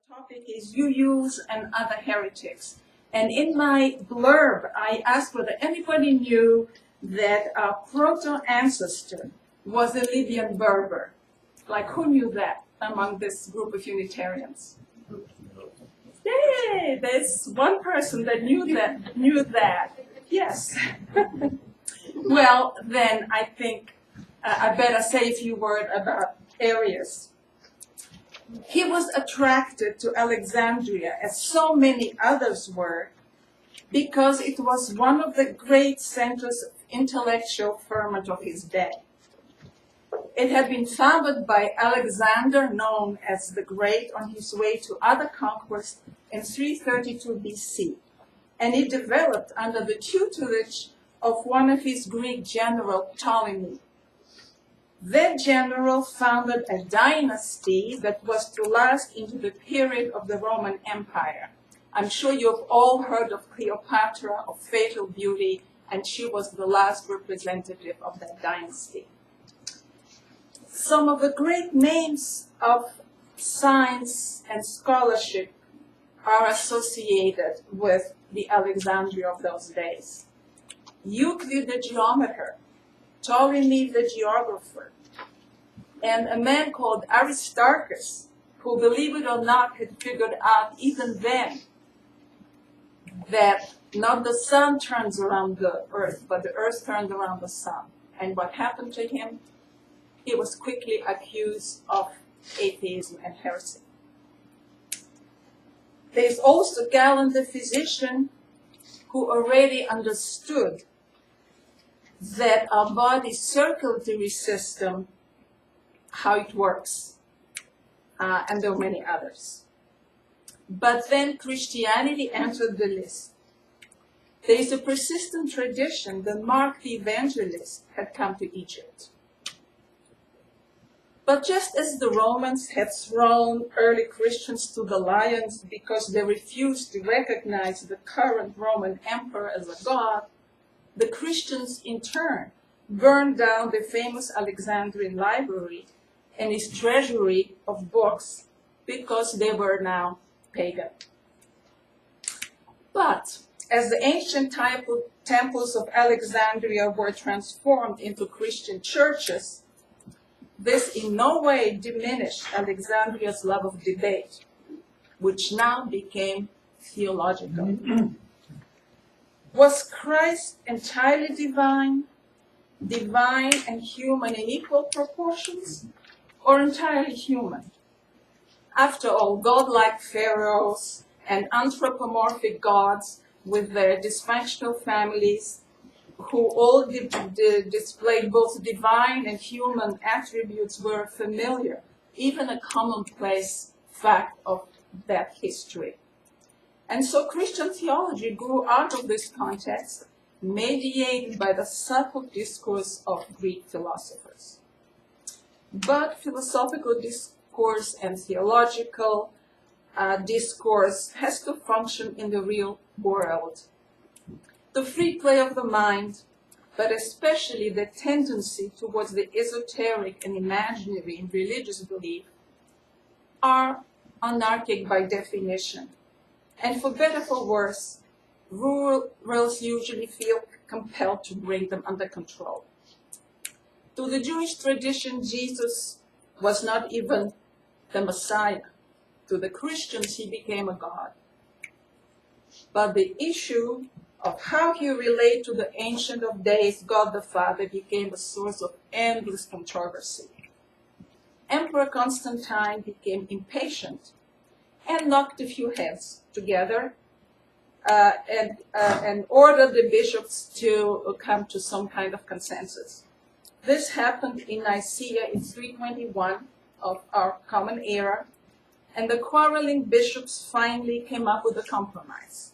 topic is UUs and Other Heretics. And in my blurb, I asked whether anybody knew that our proto-ancestor was a Libyan Berber. Like, who knew that among this group of Unitarians? Yay! There's one person that knew that. Yes. Well, then I think I better say a few words about Arius. He was attracted to Alexandria, as so many others were, because it was one of the great centers of intellectual ferment of his day. It had been founded by Alexander, known as the Great, on his way to other conquests in 332 BC, and it developed under the tutelage of one of his Greek general, Ptolemy. That general founded a dynasty that was to last into the period of the Roman Empire. I'm sure you've all heard of Cleopatra, of fatal beauty, and she was the last representative of that dynasty. Some of the great names of science and scholarship are associated with the Alexandria of those days. Euclid the geometer, Ptolemy the geographer, and a man called Aristarchus, who, believe it or not, had figured out even then that not the sun turns around the earth, but the earth turns around the sun. And what happened to him? He was quickly accused of atheism and heresy. There's also Galina the physician, who already understood that our body's circulatory system, how it works, and there were many others. But then Christianity entered the list. There is a persistent tradition that Mark the Evangelist had come to Egypt. But just as the Romans had thrown early Christians to the lions because they refused to recognize the current Roman emperor as a god, the Christians in turn burned down the famous Alexandrian library and its treasury of books because they were now pagan. But as the ancient temples of Alexandria were transformed into Christian churches, this in no way diminished Alexandria's love of debate, which now became theological. Was Christ entirely divine, divine and human in equal proportions, or entirely human? After all, godlike pharaohs and anthropomorphic gods with their dysfunctional families, who all displayed both divine and human attributes, were familiar, even a commonplace fact of that history. And so Christian theology grew out of this context, mediated by the subtle discourse of Greek philosophers. But philosophical discourse and theological discourse has to function in the real world. The free play of the mind, but especially the tendency towards the esoteric and imaginary in religious belief, are anarchic by definition. And for better or for worse, rurals usually feel compelled to bring them under control. To the Jewish tradition, Jesus was not even the Messiah. To the Christians, he became a god. But the issue of how he related to the Ancient of Days, God the Father, became a source of endless controversy. Emperor Constantine became impatient and knocked a few heads together and ordered the bishops to come to some kind of consensus. This happened in Nicaea in 321 of our common era, and the quarreling bishops finally came up with a compromise.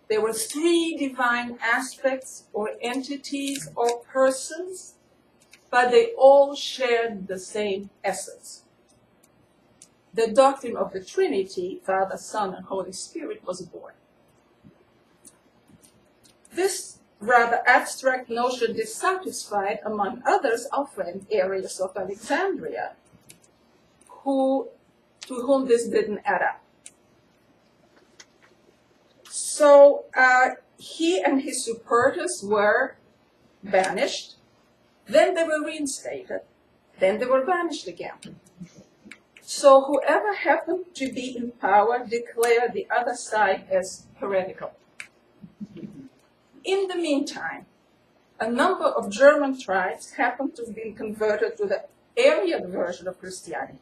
There were three divine aspects or entities or persons, but they all shared the same essence. The doctrine of the Trinity, Father, Son, and Holy Spirit, was born. This rather abstract notion dissatisfied, among others, our friend Arius of Alexandria, who to whom this didn't add up. So he and his supporters were banished, then they were reinstated, then they were banished again. So whoever happened to be in power declared the other side as heretical. In the meantime, a number of German tribes happened to have been converted to the Arian version of Christianity.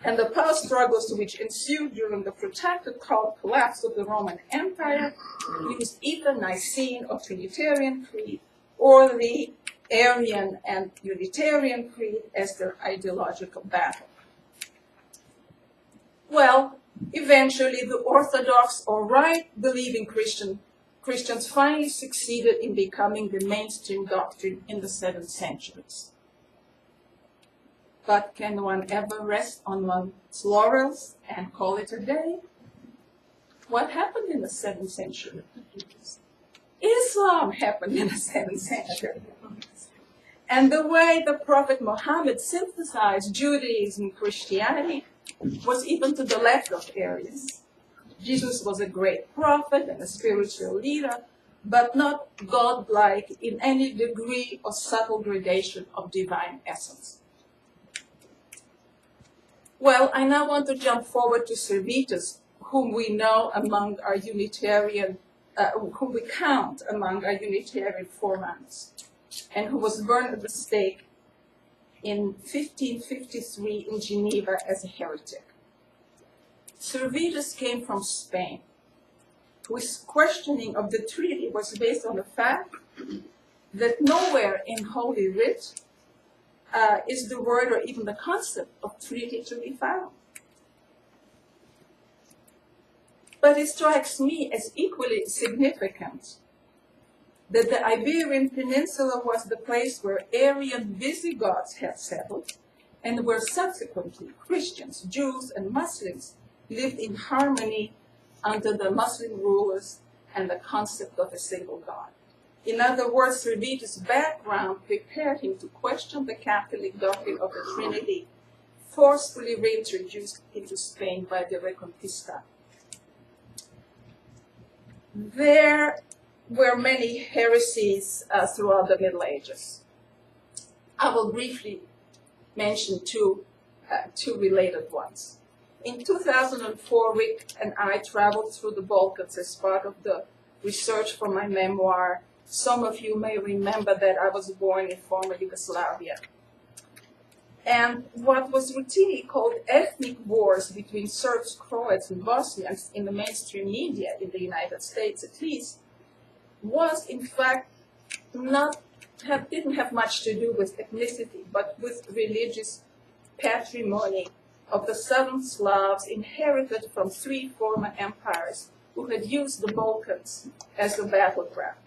And the power struggles which ensued during the protracted collapse of the Roman Empire used either Nicene or Trinitarian creed or the Arian and Unitarian creed as their ideological battle. Well, eventually the Orthodox or right-believing Christians finally succeeded in becoming the mainstream doctrine in the 7th centuries. But can one ever rest on one's laurels and call it a day? What happened in the 7th century? Islam happened in the 7th century. And the way the Prophet Muhammad synthesized Judaism and Christianity was even to the left of Arians. Jesus was a great prophet and a spiritual leader, but not godlike in any degree or subtle gradation of divine essence. Well, I now want to jump forward to Servetus, whom we know among our Unitarian, whom we count among our Unitarian forerunners, and who was burned at the stake in 1553 in Geneva as a heretic. Servetus came from Spain, whose questioning of the treaty was based on the fact that nowhere in Holy Writ is the word or even the concept of treaty to be found. But it strikes me as equally significant that the Iberian Peninsula was the place where Arian Visigoths had settled and where subsequently Christians, Jews, and Muslims lived in harmony under the Muslim rulers and the concept of a single God. In other words, Servetus' background prepared him to question the Catholic doctrine of the Trinity, forcefully reintroduced into Spain by the Reconquista. There were many heresies throughout the Middle Ages. I will briefly mention two related ones. In 2004, Rick and I traveled through the Balkans as part of the research for my memoir. Some of you may remember that I was born in former Yugoslavia. And what was routinely called ethnic wars between Serbs, Croats, and Bosniaks in the mainstream media, in the United States at least, was in fact didn't have much to do with ethnicity, but with religious patrimony of the southern Slavs inherited from 3 former empires who had used the Balkans as a battleground.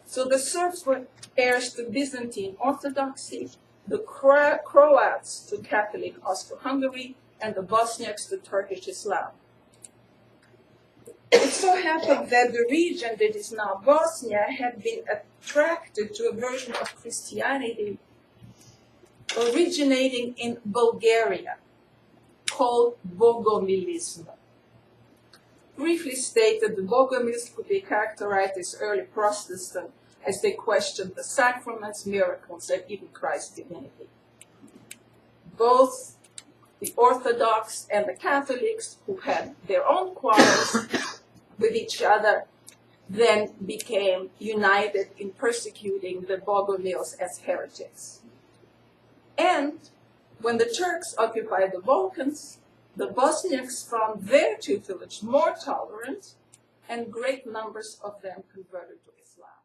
So the Serbs were heirs to Byzantine Orthodoxy, the Croats to Catholic Austro-Hungary, and the Bosniaks to Turkish Islam. It so happened that the region that is now Bosnia had been attracted to a version of Christianity originating in Bulgaria, called Bogomilism. Briefly stated, the Bogomils could be characterized as early Protestant, as they questioned the sacraments, miracles, and even Christ's divinity. Both the Orthodox and the Catholics, who had their own quarrels with each other, then became united in persecuting the Bogomils as heretics. And when the Turks occupied the Balkans, the Bosniaks found their tutelage more tolerant, and great numbers of them converted to Islam.